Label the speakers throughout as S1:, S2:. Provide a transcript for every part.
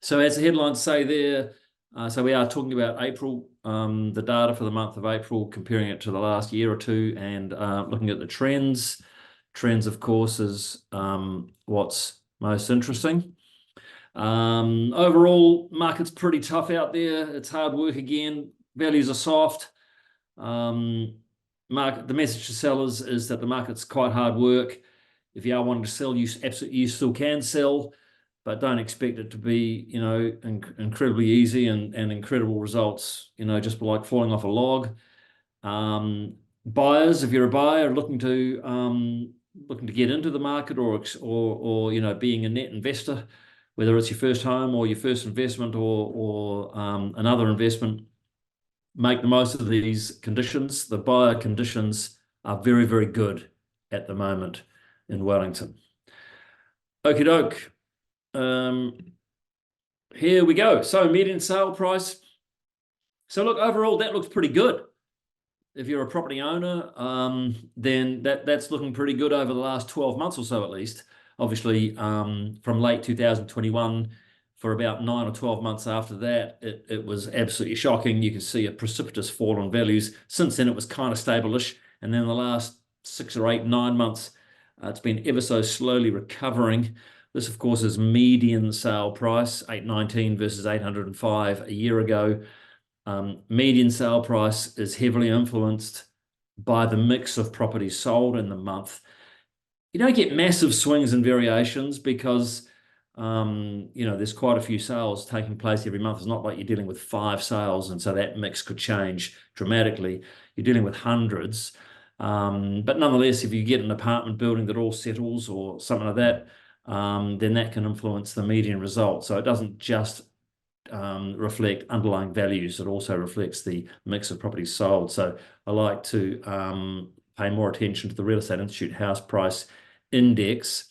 S1: So as the headlines say there, so we are talking about April, the data for the month of April, comparing it to the last year or two, and looking at the trends. Trends, of course, is what's most interesting. Overall, market's pretty tough out there. It's hard work again. Values are soft. The message to sellers is that the market's quite hard work. If you are wanting to sell, you still can sell, but don't expect it to be, incredibly easy and incredible results, just like falling off a log. Buyers, if you're a buyer looking to get into the market or being a net investor, whether it's your first home or your first investment or another investment, make the most of these conditions. The buyer conditions are very, very good at the moment in Wellington. Okie doke. Here we go. So median sale price. So look, overall, that looks pretty good. If you're a property owner, then that's looking pretty good over the last 12 months or so at least. Obviously, from late 2021, for about 9 or 12 months after that, it was absolutely shocking. You can see a precipitous fall in values. Since then, it was kind of stable-ish. And then the last 6 or 8, 9 months, it's been ever so slowly recovering. This, of course, is median sale price, 819 versus 805 a year ago. Median sale price is heavily influenced by the mix of properties sold in the month. You don't get massive swings and variations because, there's quite a few sales taking place every month. It's not like you're dealing with 5 sales, and so that mix could change dramatically. You're dealing with hundreds. But nonetheless, if you get an apartment building that all settles or something like that, then that can influence the median result. So it doesn't just reflect underlying values. It also reflects the mix of properties sold. So I like to pay more attention to the Real Estate Institute House Price Index.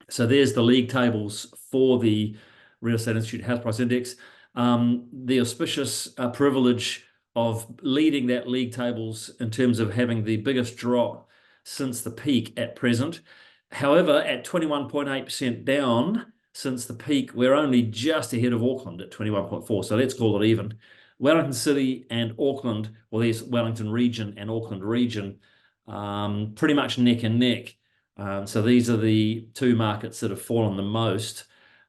S1: So there's the league tables for the Real Estate Institute House Price Index. The auspicious privilege of leading that league tables in terms of having the biggest drop since the peak at present. However, at 21.8% down since the peak, we're only just ahead of Auckland at 21.4%. So let's call it even. Wellington City and Auckland, well, there's Wellington Region and Auckland Region, pretty much neck and neck. So these are the two markets that have fallen the most.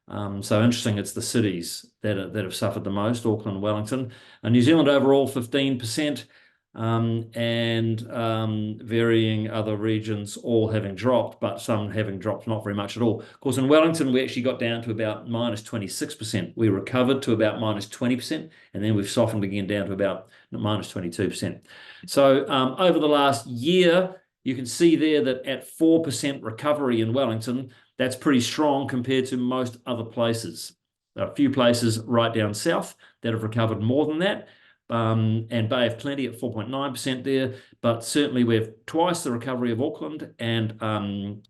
S1: So interesting, it's the cities that have suffered the most, Auckland and Wellington. And New Zealand overall, 15%. And varying other regions all having dropped, but some having dropped not very much at all. Of course, in Wellington, we actually got down to about -26%. We recovered to about -20%, and then we've softened again down to about -22%. So over the last year, you can see there that at 4% recovery in Wellington, that's pretty strong compared to most other places. There are a few places right down south that have recovered more than that. And Bay of Plenty at 4.9% there, but certainly we have twice the recovery of Auckland and an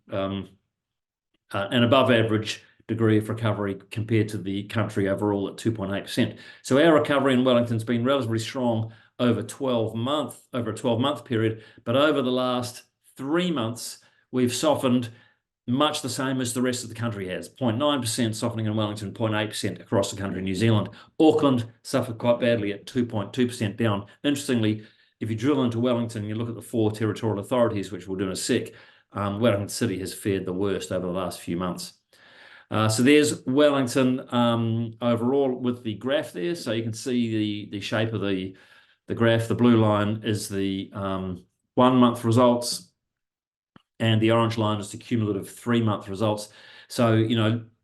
S1: above average degree of recovery compared to the country overall at 2.8%. So our recovery in Wellington's been relatively strong over a 12-month period, but over the last 3 months, we've softened much the same as the rest of the country has. 0.9% softening in Wellington, 0.8% across the country in New Zealand. Auckland suffered quite badly at 2.2% down. Interestingly, if you drill into Wellington, you look at the 4 territorial authorities, which we'll do in a sec, Wellington City has fared the worst over the last few months. So there's Wellington overall with the graph there. So you can see the shape of the graph. The blue line is the 1 month results, and the orange line is the cumulative 3-month results. So,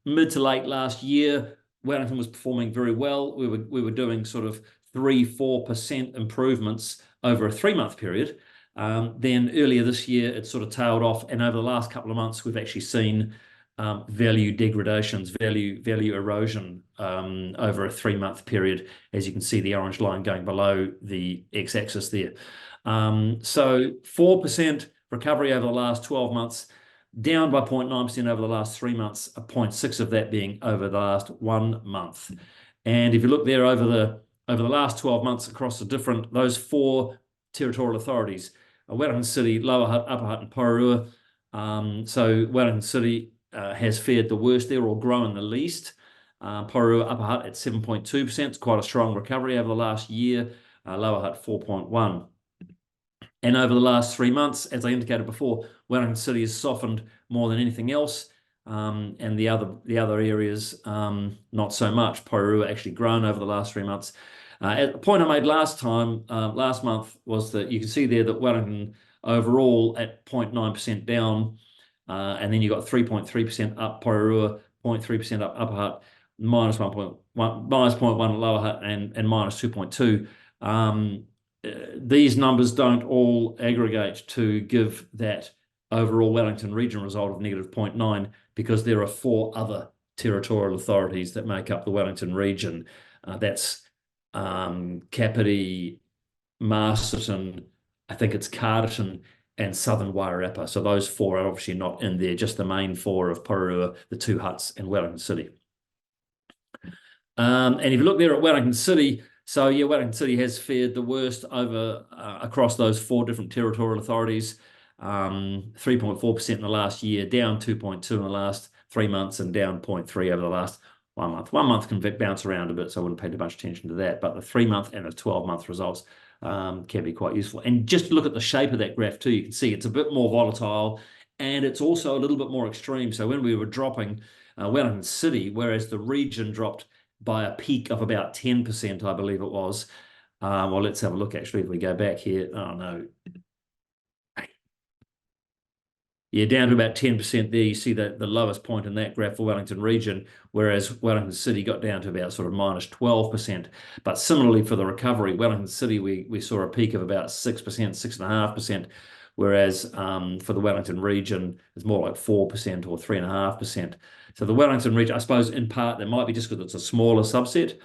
S1: mid to late last year, Wellington was performing very well. We were doing sort of 3-4% improvements over a 3-month period. Then earlier this year, it sort of tailed off. And over the last couple of months, we've actually seen value degradations, value erosion over a 3-month period. As you can see, the orange line going below the x-axis there. So 4% recovery over the last 12 months, down by 0.9% over the last 3 months, 0.6 of that being over the last 1 month. And if you look there over the last 12 months across those 4 territorial authorities, Wellington City, Lower Hutt, Upper Hutt, and Porirua. So Wellington City has fared the worst there, or grown the least. Porirua Upper Hutt at 7.2%. It's quite a strong recovery over the last year. Lower Hutt 4.1%. And over the last 3 months, as I indicated before, Wellington City has softened more than anything else. And the other areas, not so much. Porirua actually grown over the last 3 months. The point I made last month, was that you can see there that Wellington overall at 0.9% down, and then you got 3.3% up Porirua, 0.3% up Upper Hutt, minus 0.1 Lower Hutt, and minus 2.2. These numbers don't all aggregate to give that overall Wellington region result of negative 0.9, because there are 4 other territorial authorities that make up the Wellington region. That's Kapiti, Masterton, I think it's Carterton, and Southern Wairarapa. So those 4 are obviously not in there, just the main 4 of Porirua, the 2 huts, and Wellington City. And if you look there at Wellington City, so yeah, Wellington City has fared the worst over across those 4 different territorial authorities. 3.4% in the last year, down 2.2 in the last 3 months, and down 0.3 over the last 1 month. 1 month can bounce around a bit, so I wouldn't pay too much attention to that. But the 3-month and the 12-month results can be quite useful. And just look at the shape of that graph too. You can see it's a bit more volatile, and it's also a little bit more extreme. So when we were dropping Wellington City, whereas the region dropped by a peak of about 10%, I believe it was. Well, let's have a look, actually, if we go back here. Oh, no. Yeah, down to about 10% there. You see the lowest point in that graph for Wellington region, whereas Wellington City got down to about sort of minus 12%. But similarly for the recovery, Wellington City, we saw a peak of about 6%, 6.5%, whereas for the Wellington region, it's more like 4% or 3.5%. So the Wellington region, I suppose in part, that might be just because it's a smaller subset.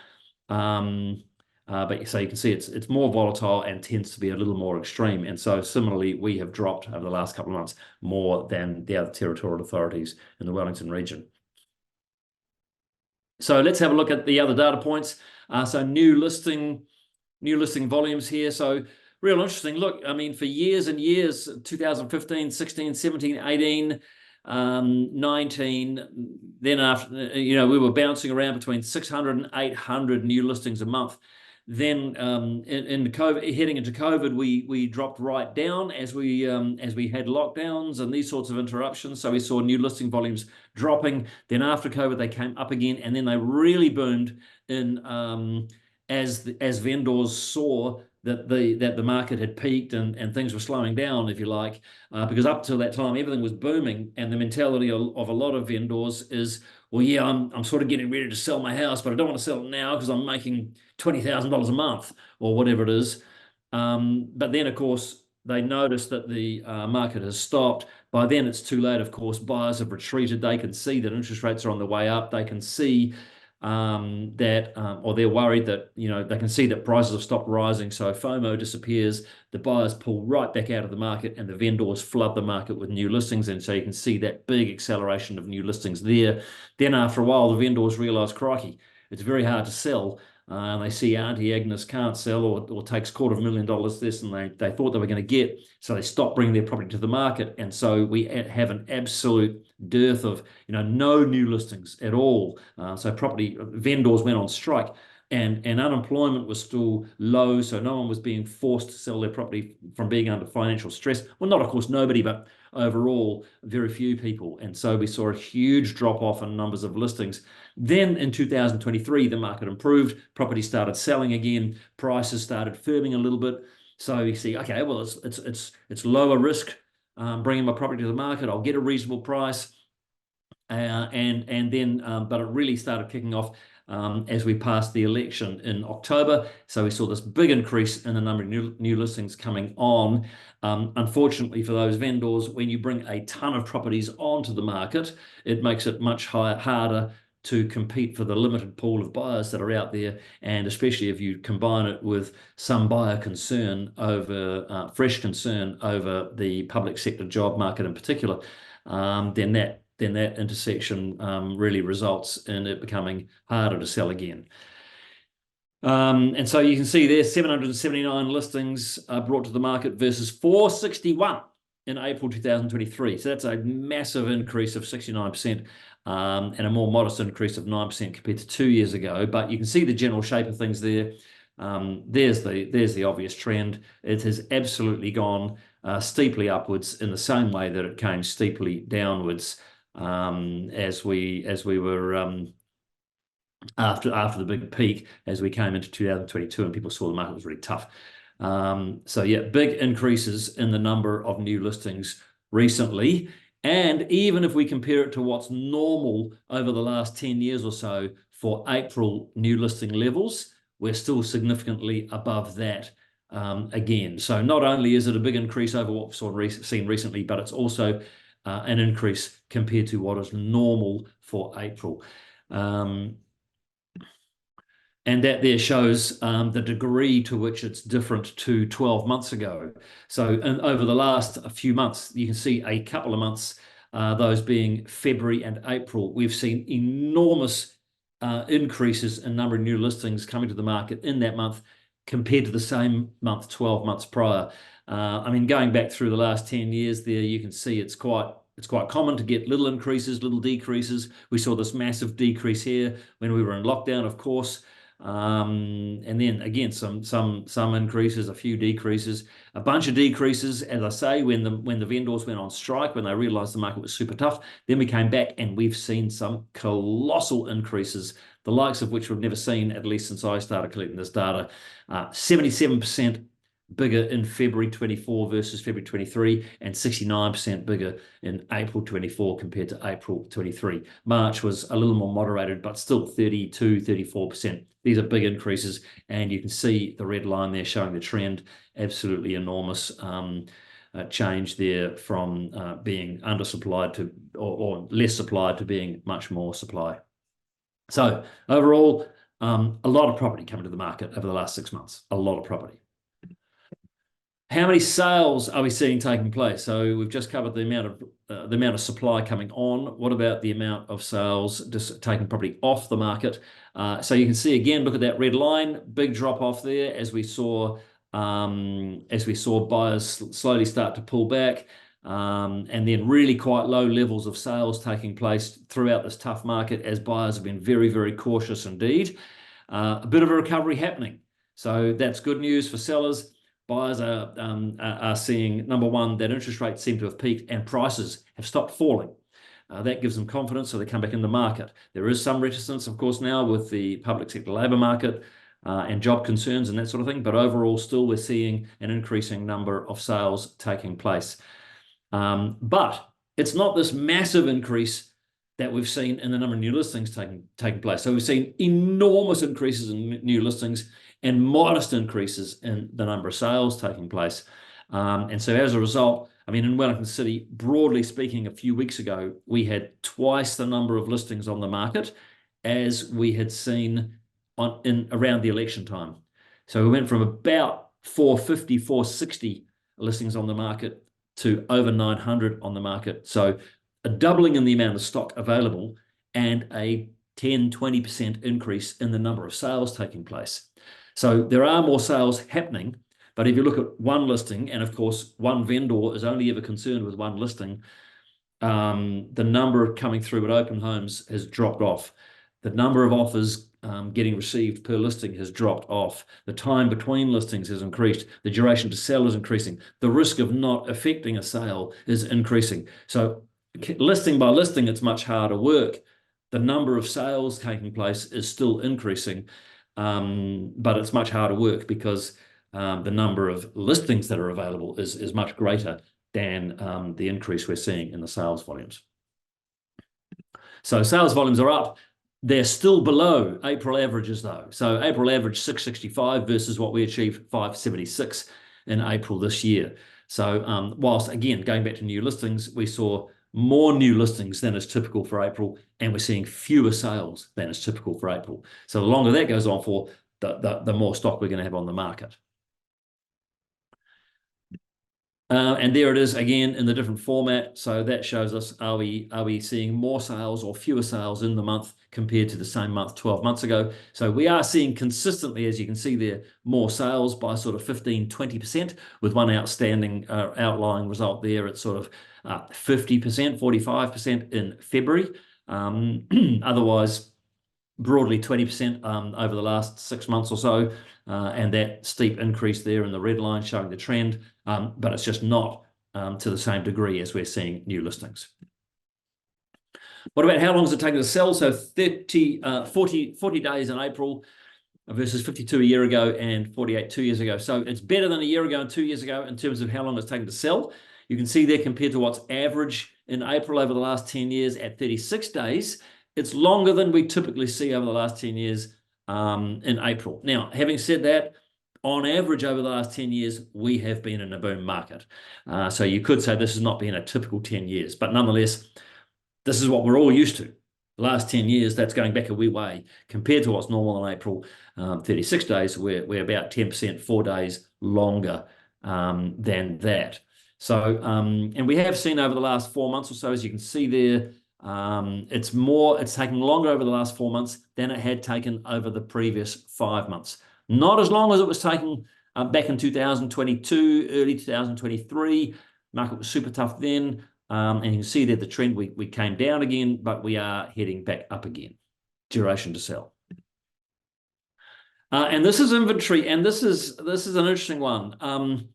S1: But so you can see it's more volatile and tends to be a little more extreme. And so similarly, we have dropped over the last couple of months more than the other territorial authorities in the Wellington region. So let's have a look at the other data points. So new listing volumes here. So real interesting. Look, I mean, for years and years, 2015, 16, 17, 18, 19, then after, we were bouncing around between 600 and 800 new listings a month. Then in COVID, heading into COVID, we dropped right down as we had lockdowns and these sorts of interruptions. So we saw new listing volumes dropping. Then after COVID, they came up again, and then they really boomed in as vendors saw that the market had peaked and things were slowing down, if you like, because up till that time everything was booming, and the mentality of a lot of vendors is, well, yeah, I'm sort of getting ready to sell my house, but I don't want to sell it now because I'm making $20,000 a month or whatever it is. But then, of course, they notice that the market has stopped. By then, it's too late, of course. Buyers have retreated. They can see that interest rates are on the way up. They can see or they're worried that, they can see that prices have stopped rising. So FOMO disappears, the buyers pull right back out of the market, and the vendors flood the market with new listings. And so you can see that big acceleration of new listings there. Then after a while, the vendors realize, crikey, it's very hard to sell. And they see Auntie Agnes can't sell or takes $250,000 this, and they thought they were going to get, so they stopped bringing their property to the market. And so we have an absolute dearth of, no new listings at all. So property vendors went on strike, and unemployment was still low, so no one was being forced to sell their property from being under financial stress. Well, not, of course, nobody, but overall, very few people. And so we saw a huge drop-off in numbers of listings. Then in 2023, the market improved, property started selling again, prices started firming a little bit. So you see, okay, well, it's lower risk bringing my property to the market. I'll get a reasonable price. But it really started kicking off as we passed the election in October. So we saw this big increase in the number of new listings coming on. Unfortunately for those vendors, when you bring a ton of properties onto the market, it makes it much harder to compete for the limited pool of buyers that are out there. And especially if you combine it with some buyer concern over, fresh concern over the public sector job market in particular, then that intersection really results in it becoming harder to sell again. And so you can see there, 779 listings brought to the market versus 461 in April 2023. So that's a massive increase of 69%, and a more modest increase of 9% compared to 2 years ago. But you can see the general shape of things there. There's the obvious trend. It has absolutely gone steeply upwards in the same way that it came steeply downwards as we were after the big peak as we came into 2022 and people saw the market was really tough. So yeah, big increases in the number of new listings recently. And even if we compare it to what's normal over the last 10 years or so for April new listing levels, we're still significantly above that again. So not only is it a big increase over what we've seen recently, but it's also an increase compared to what is normal for April. And that there shows the degree to which it's different to 12 months ago. So over the last few months, you can see a couple of months, those being February and April, we've seen enormous increases in number of new listings coming to the market in that month compared to the same month 12 months prior. I mean, going back through the last 10 years there, you can see it's quite common to get little increases, little decreases. We saw this massive decrease here when we were in lockdown, of course. And then again, some increases, a few decreases, a bunch of decreases, as I say, when the vendors went on strike, when they realized the market was super tough. Then we came back and we've seen some colossal increases, the likes of which we've never seen, at least since I started collecting this data. 77% bigger in February 24 versus February 23, and 69% bigger in April 24 compared to April 23. March was a little more moderated, but still 32, 34%. These are big increases, and you can see the red line there showing the trend. Absolutely enormous change there from being undersupplied to or less supplied to being much more supply. So overall, a lot of property coming to the market over the last 6 months, a lot of property. How many sales are we seeing taking place? So we've just covered the amount of supply coming on. What about the amount of sales just taking property off the market? So you can see again, look at that red line, big drop off there as we saw buyers slowly start to pull back, and then really quite low levels of sales taking place throughout this tough market as buyers have been very, very cautious indeed. A bit of a recovery happening. So that's good news for sellers. Buyers are seeing, number one, that interest rates seem to have peaked and prices have stopped falling. That gives them confidence, so they come back in the market. There is some reticence, of course, now with the public sector labour market and job concerns and that sort of thing, but overall still we're seeing an increasing number of sales taking place. But it's not this massive increase that we've seen in the number of new listings taking place. So we've seen enormous increases in new listings and modest increases in the number of sales taking place. And so as a result, I mean, in Wellington City, broadly speaking, a few weeks ago, we had twice the number of listings on the market as we had seen around the election time. So we went from about 450, 460 listings on the market to over 900 on the market. So a doubling in the amount of stock available and a 10, 20% increase in the number of sales taking place. So there are more sales happening, but if you look at one listing, and of course, one vendor is only ever concerned with one listing, the number coming through at open homes has dropped off. The number of offers getting received per listing has dropped off. The time between listings has increased. The duration to sell is increasing. The risk of not affecting a sale is increasing. So listing by listing, it's much harder work. The number of sales taking place is still increasing, but it's much harder work because the number of listings that are available is much greater than the increase we're seeing in the sales volumes. So sales volumes are up. They're still below April averages though. So April average 665 versus what we achieved 576 in April this year. So whilst again, going back to new listings, we saw more new listings than is typical for April, and we're seeing fewer sales than is typical for April. So the longer that goes on for, the more stock we're going to have on the market. And there it is again in the different format. So that shows us, are we seeing more sales or fewer sales in the month compared to the same month 12 months ago? So we are seeing consistently, as you can see there, more sales by sort of 15, 20%, with one outstanding outlying result there at sort of 50%, 45% in February. Otherwise, broadly 20% over the last 6 months or so, and that steep increase there in the red line showing the trend, but it's just not to the same degree as we're seeing new listings. What about how long does it take to sell? So 40 days in April versus 52 a year ago and 48 2 years ago. So it's better than a year ago and 2 years ago in terms of how long it's taken to sell. You can see there compared to what's average in April over the last 10 years at 36 days. It's longer than we typically see over the last 10 years in April. Now, having said that, on average over the last 10 years, we have been in a boom market. So you could say this has not been a typical 10 years, but nonetheless, this is what we're all used to. The last 10 years, that's going back a wee way compared to what's normal in April. 36 days, we're about 10%, 4 days longer than that. So, and we have seen over the last 4 months or so, as you can see there, it's taken longer over the last 4 months than it had taken over the previous 5 months. Not as long as it was taking back in 2022, early 2023. Market was super tough then. And you can see that the trend, we came down again, but we are heading back up again. Duration to sell. And this is inventory, and this is an interesting one.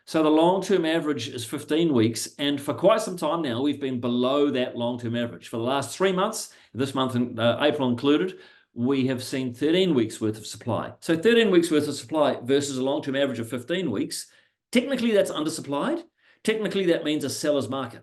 S1: So the long-term average is 15 weeks, and for quite some time now, we've been below that long-term average. For the last 3 months, this month, in April included, we have seen 13 weeks worth of supply. So 13 weeks worth of supply versus a long-term average of 15 weeks. Technically, that's undersupplied. Technically, that means a seller's market.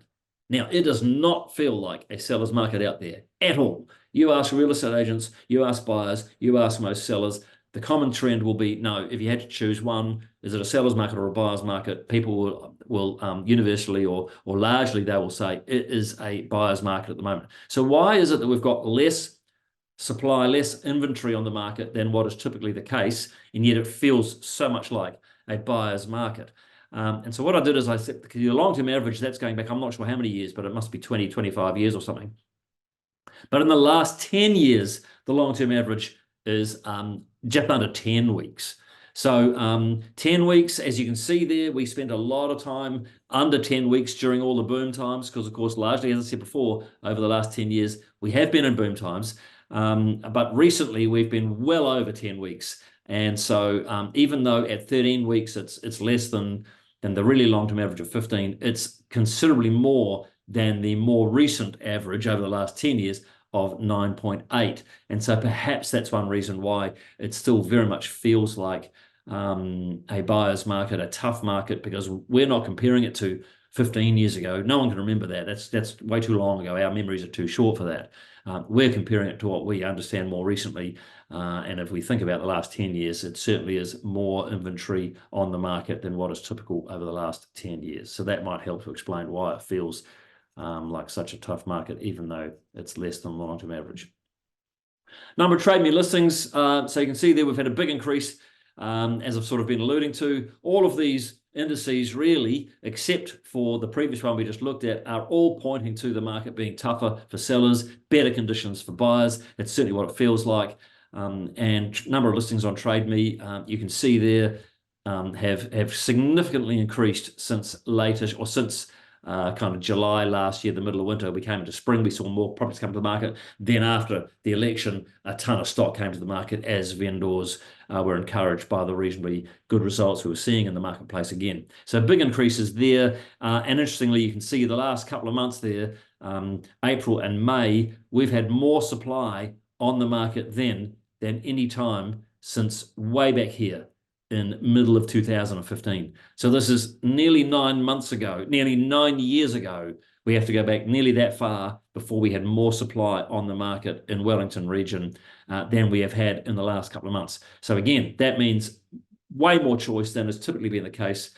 S1: Now, it does not feel like a seller's market out there at all. You ask real estate agents, you ask buyers, you ask most sellers, the common trend will be, no, if you had to choose one, is it a seller's market or a buyer's market? People will universally or largely, they will say it is a buyer's market at the moment. So why is it that we've got less supply, less inventory on the market than what is typically the case, and yet it feels so much like a buyer's market? And so what I did is I said, because your long-term average, that's going back, I'm not sure how many years, but it must be 20, 25 years or something. But in the last 10 years, the long-term average is just under 10 weeks. So 10 weeks, as you can see there, we spent a lot of time under 10 weeks during all the boom times, because of course, largely, as I said before, over the last 10 years, we have been in boom times. But recently, we've been well over 10 weeks. And so even though at 13 weeks, it's less than the really long-term average of 15, it's considerably more than the more recent average over the last 10 years of 9.8. And so perhaps that's one reason why it still very much feels like a buyer's market, a tough market, because we're not comparing it to 15 years ago. No one can remember that. That's way too long ago. Our memories are too short for that. We're comparing it to what we understand more recently. And if we think about the last 10 years, it certainly is more inventory on the market than what is typical over the last 10 years. So that might help to explain why it feels like such a tough market, even though it's less than the long-term average. Number of TradeMe listings. So you can see there we've had a big increase, as I've sort of been alluding to. All of these indices really, except for the previous one we just looked at, are all pointing to the market being tougher for sellers, better conditions for buyers. That's certainly what it feels like. And number of listings on TradeMe, you can see there, have significantly increased since latest, or since kind of July last year, the middle of winter. We came into spring, we saw more properties come to the market. Then after the election, a ton of stock came to the market as vendors were encouraged by the reasonably good results we were seeing in the marketplace again. So big increases there. And interestingly, you can see the last couple of months there, April and May, we've had more supply on the market then than any time since way back here in middle of 2015. So this is nearly 9 months ago, nearly 9 years ago. We have to go back nearly that far before we had more supply on the market in Wellington region than we have had in the last couple of months. So again, that means way more choice than has typically been the case,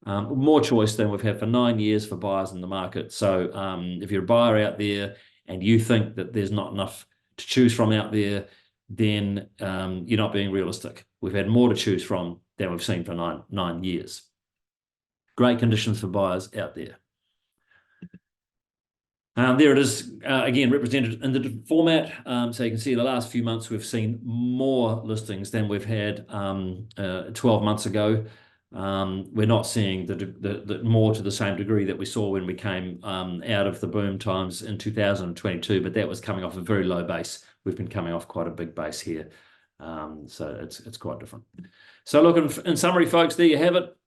S1: more choice than we've had for 9 years for buyers in the market. So if you're a buyer out there and you think that there's not enough to choose from out there, then you're not being realistic. We've had more to choose from than we've seen for nine years. Great conditions for buyers out there. There it is, again, represented in the different format. So you can see the last few months we've seen more listings than we've had 12 months ago. We're not seeing the more to the same degree that we saw when we came out of the boom times in 2022, but that was coming off a very low base. We've been coming off quite a big base here. So it's quite different. So look, in summary, folks, there you have it.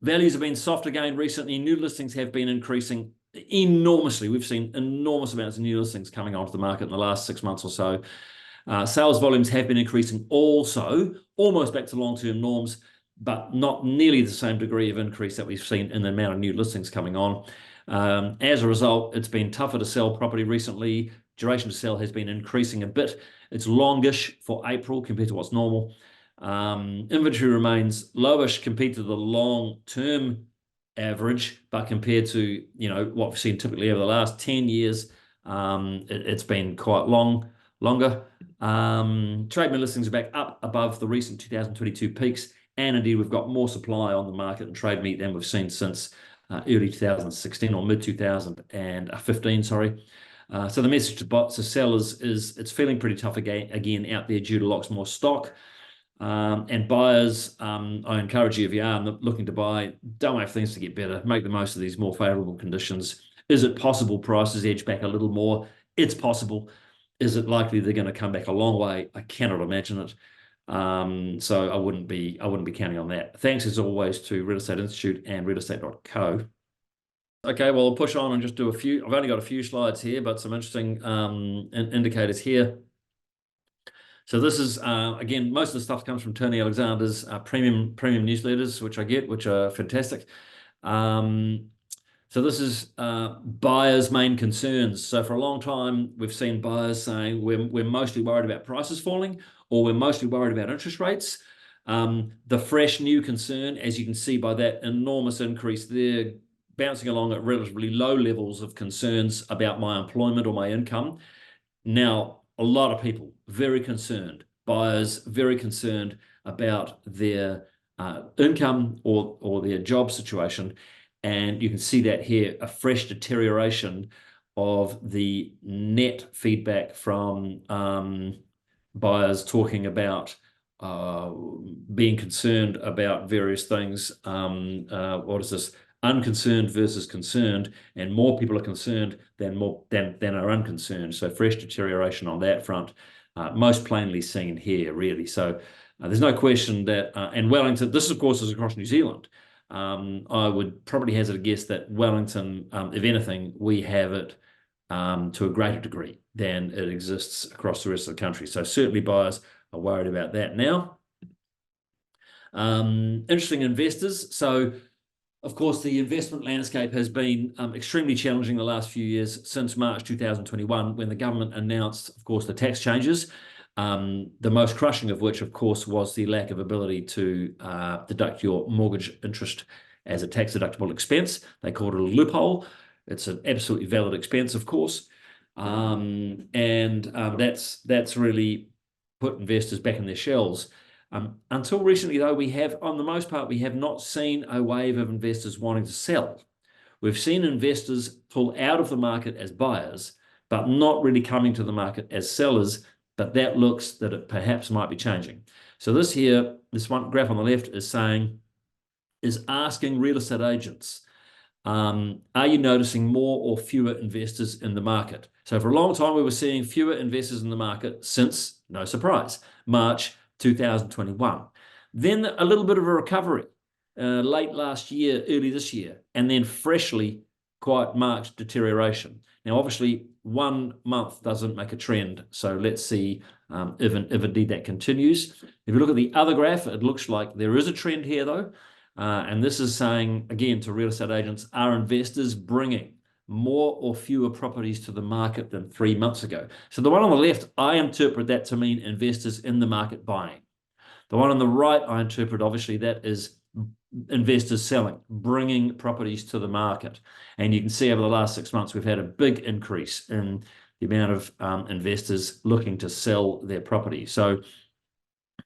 S1: Values have been soft again recently. New listings have been increasing enormously. We've seen enormous amounts of new listings coming onto the market in the last 6 months or so. Sales volumes have been increasing also, almost back to long-term norms, but not nearly the same degree of increase that we've seen in the amount of new listings coming on. As a result, it's been tougher to sell property recently. Duration to sell has been increasing a bit. It's longish for April compared to what's normal. Inventory remains lowish compared to the long-term average, but compared to what we've seen typically over the last 10 years, it's been quite longer. TradeMe listings are back up above the recent 2022 peaks, and indeed we've got more supply on the market in TradeMe than we've seen since early 2016 or mid 2015, sorry. So the message to sellers is it's feeling pretty tough again out there due to lots more stock. And buyers, I encourage you, if you are looking to buy, don't wait for things to get better. Make the most of these more favourable conditions. Is it possible prices edge back a little more? It's possible. Is it likely they're going to come back a long way? I cannot imagine it. So I wouldn't be counting on that. Thanks as always to Real Estate Institute and realestate.co. Okay, well, I'll push on and just do a few. I've only got a few slides here, but some interesting indicators here. So this is, again, most of the stuff comes from Tony Alexander's premium newsletters, which I get, which are fantastic. So this is buyers' main concerns. So for a long time, we've seen buyers saying we're mostly worried about prices falling, or we're mostly worried about interest rates. The fresh new concern, as you can see by that enormous increase there, bouncing along at relatively low levels of concerns about my employment or my income. Now, a lot of people very concerned, buyers very concerned about their income or their job situation. And you can see that here, a fresh deterioration of the net feedback from buyers talking about being concerned about various things. What is this? Unconcerned versus concerned, and more people are concerned than are unconcerned. So fresh deterioration on that front, most plainly seen here, really. So there's no question that, and Wellington, this of course is across New Zealand. I would probably hazard a guess that Wellington, if anything, we have it to a greater degree than it exists across the rest of the country. So certainly buyers are worried about that now. Interesting investors. So of course, the investment landscape has been extremely challenging the last few years since March 2021, when the government announced, of course, the tax changes, the most crushing of which, of course, was the lack of ability to deduct your mortgage interest as a tax-deductible expense. They called it a loophole. It's an absolutely valid expense, of course. That's really put investors back in their shells. Until recently, though, on the most part, we have not seen a wave of investors wanting to sell. We've seen investors pull out of the market as buyers, but not really coming to the market as sellers, but that looks that it perhaps might be changing. So this one graph on the left is asking real estate agents, are you noticing more or fewer investors in the market? So for a long time, we were seeing fewer investors in the market since, no surprise, March 2021. Then a little bit of a recovery late last year, early this year, and then freshly quite marked deterioration. Now, obviously, 1 month doesn't make a trend, so let's see if indeed that continues. If you look at the other graph, it looks like there is a trend here, though, and this is saying, again, to real estate agents, are investors bringing more or fewer properties to the market than 3 months ago? So the one on the left, I interpret that to mean investors in the market buying. The one on the right, I interpret, obviously, that is investors selling, bringing properties to the market. And you can see over the last 6 months, we've had a big increase in the amount of investors looking to sell their property. So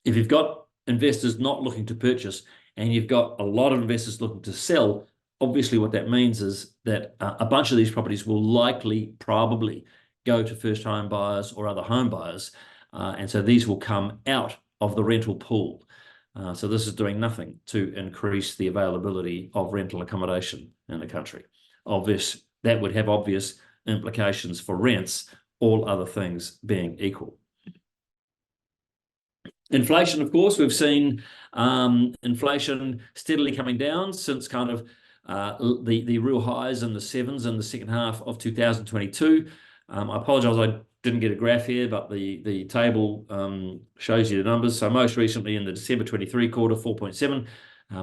S1: if you've got investors not looking to purchase and you've got a lot of investors looking to sell, obviously what that means is that a bunch of these properties will likely, probably, go to first home buyers or other home buyers. And so these will come out of the rental pool. So this is doing nothing to increase the availability of rental accommodation in the country. That would have obvious implications for rents, all other things being equal. Inflation, of course, we've seen inflation steadily coming down since kind of the real highs in the 7s in the second half of 2022. I apologise, I didn't get a graph here, but the table shows you the numbers. So most recently in the December 23 quarter, 4.7.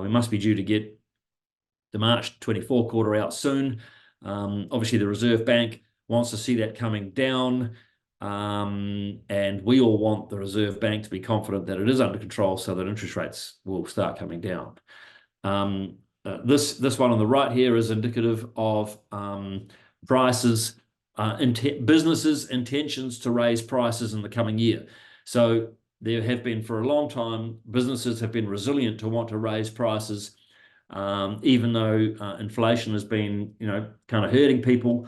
S1: We must be due to get the March 24 quarter out soon. Obviously, the Reserve Bank wants to see that coming down. And we all want the Reserve Bank to be confident that it is under control so that interest rates will start coming down. This one on the right here is indicative of prices, businesses' intentions to raise prices in the coming year. So there have been, for a long time, businesses have been resilient to want to raise prices, even though inflation has been, kind of hurting people.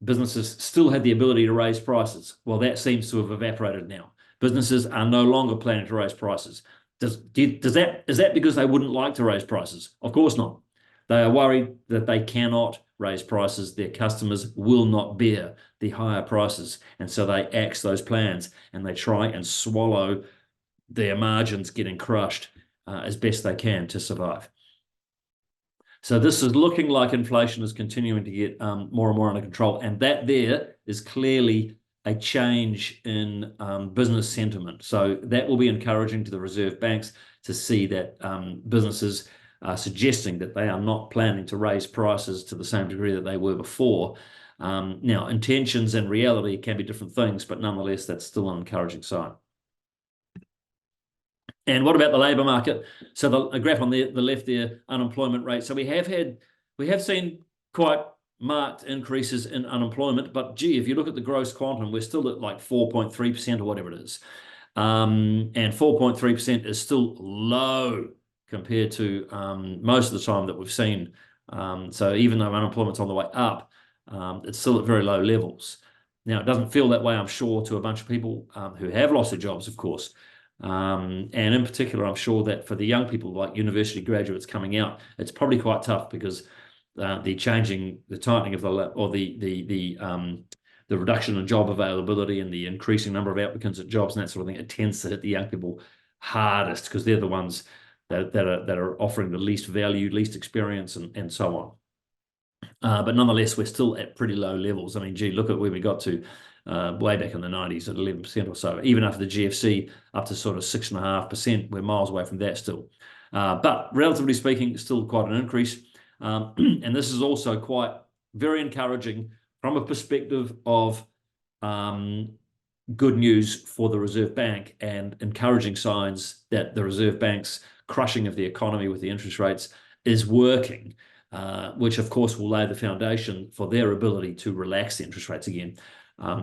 S1: Businesses still had the ability to raise prices. Well, that seems to have evaporated now. Businesses are no longer planning to raise prices. Is that because they wouldn't like to raise prices? Of course not. They are worried that they cannot raise prices. Their customers will not bear the higher prices. And so they axe those plans and they try and swallow their margins getting crushed as best they can to survive. So this is looking like inflation is continuing to get more and more under control. And that there is clearly a change in business sentiment. So that will be encouraging to the Reserve Banks to see that businesses are suggesting that they are not planning to raise prices to the same degree that they were before. Now, intentions and reality can be different things, but nonetheless, that's still an encouraging sign. And what about the labour market? So the graph on the left there, unemployment rate. So we have seen quite marked increases in unemployment, but gee, if you look at the gross quantum, we're still at like 4.3% or whatever it is. And 4.3% is still low compared to most of the time that we've seen. So even though unemployment's on the way up, it's still at very low levels. Now, it doesn't feel that way, I'm sure, to a bunch of people who have lost their jobs, of course. And in particular, I'm sure that for the young people like university graduates coming out, it's probably quite tough because the tightening of the reduction in job availability and the increasing number of applicants at jobs and that sort of thing, it tends to hit the young people hardest because they're the ones that are offering the least value, least experience, and so on. But nonetheless, we're still at pretty low levels. I mean, gee, look at where we got to way back in the 90s at 11% or so. Even after the GFC, up to sort of 6.5%, we're miles away from that still. But relatively speaking, still quite an increase. And this is also very encouraging from a perspective of good news for the Reserve Bank and encouraging signs that the Reserve Bank's crushing of the economy with the interest rates is working, which of course will lay the foundation for their ability to relax the interest rates again.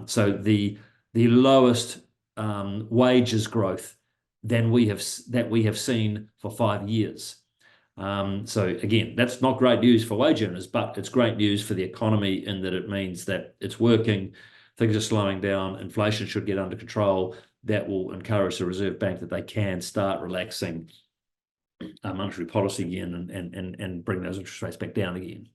S1: So the lowest wages growth that we have seen for 5 years. So again, that's not great news for wage earners, but it's great news for the economy in that it means that it's working, things are slowing down, inflation should get under control. That will encourage the Reserve Bank that they can start relaxing monetary policy again and bring those interest rates back down again.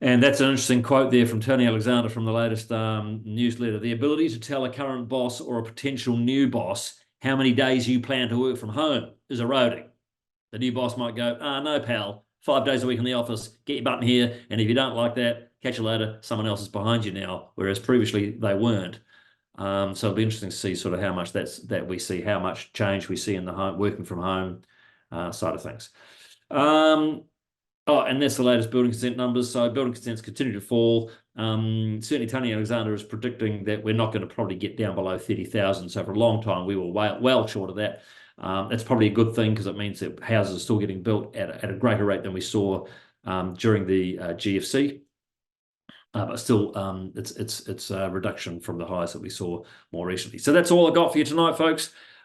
S1: And that's an interesting quote there from Tony Alexander from the latest newsletter. The ability to tell a current boss or a potential new boss how many days you plan to work from home is eroding. The new boss might go, no, pal, 5 days a week in the office, get your button here, and if you don't like that, catch you later, someone else is behind you now, whereas previously they weren't. So it'll be interesting to see sort of how much how much change we see in the working from home side of things. And that's the latest building consent numbers. So building consents continue to fall. Certainly Tony Alexander is predicting that we're not going to probably get down below 30,000. So for a long time, we were well short of that. That's probably a good thing because it means that houses are still getting built at a greater rate than we saw during the GFC. But still, it's a reduction from the highs that we saw more recently. So that's all I got for you tonight, folks.